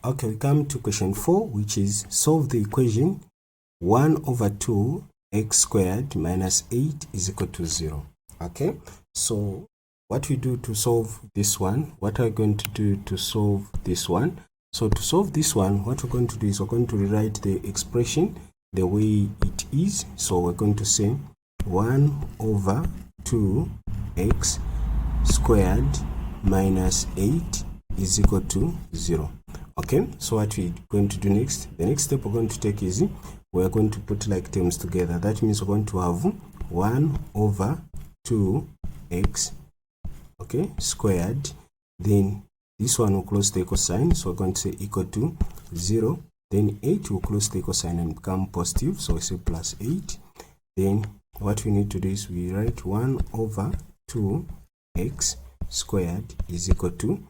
Okay, we come to question 4, which is solve the equation 1 over 2 x squared minus 8 is equal to 0. Okay, so what we do to solve this one, what are we going to do to solve this one? So to solve this one, what we're going to do is we're going to rewrite the expression the way it is. So we're going to say 1 over 2 x squared minus 8 is equal to 0. Okay, so what we're going to do next, the next step we're going to take is we're going to put like terms together. That means we're going to have 1 over 2x, okay, squared. Then this one will close the equal sign, so we're going to say equal to 0. Then 8 will close the equal sign and become positive, so we say plus 8. Then what we need to do is we write 1 over 2x squared is equal to,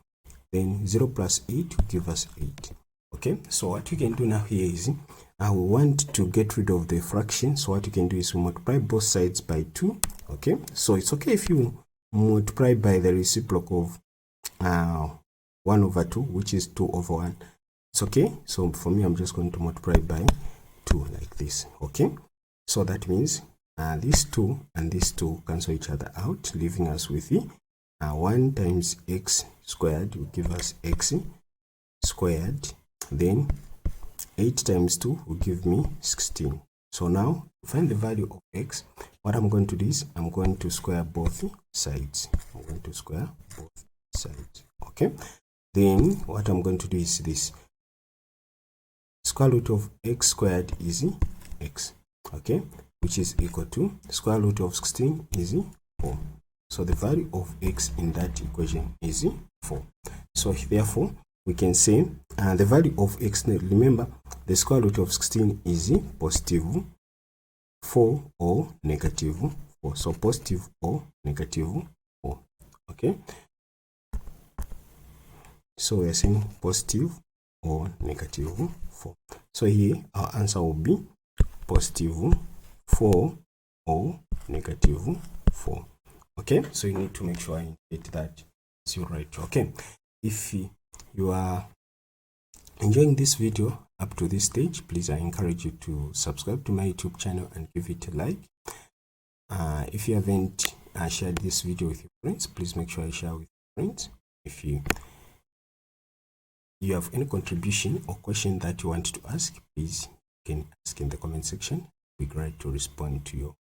then 0 plus 8 will give us 8. Okay, so what we can do now here is we want to get rid of the fraction. So what you can do is we multiply both sides by 2. Okay, so it's okay if you multiply by the reciprocal of 1 over 2, which is 2 over 1. It's okay. So for me, I'm just going to multiply by 2 like this. Okay, so that means these 2 and these 2 cancel each other out, leaving us with the 1 times x squared will give us x squared. Then 8 times 2 will give me 16. So now to find the value of x, what I'm going to do is I'm going to square both sides. I'm going to square both sides. Okay, then what I'm going to do is this: square root of x squared is x, okay, which is equal to square root of 16 is 4. So the value of x in that equation is 4. So therefore we can say the value of x, remember the square root of 16 is positive 4 or negative 4. So positive or negative 4. Okay, so we are saying positive or negative 4. So here our answer will be positive 4 or negative 4. Okay, so you need to make sure you get that so right. Okay, if you are enjoying this video up to this stage, please, I encourage you to subscribe to my YouTube channel and give it a like. If you haven't shared this video with your friends, please make sure you share with your friends. If you have any contribution or question that you want to ask, please you can ask in the comment section. We're glad to respond to your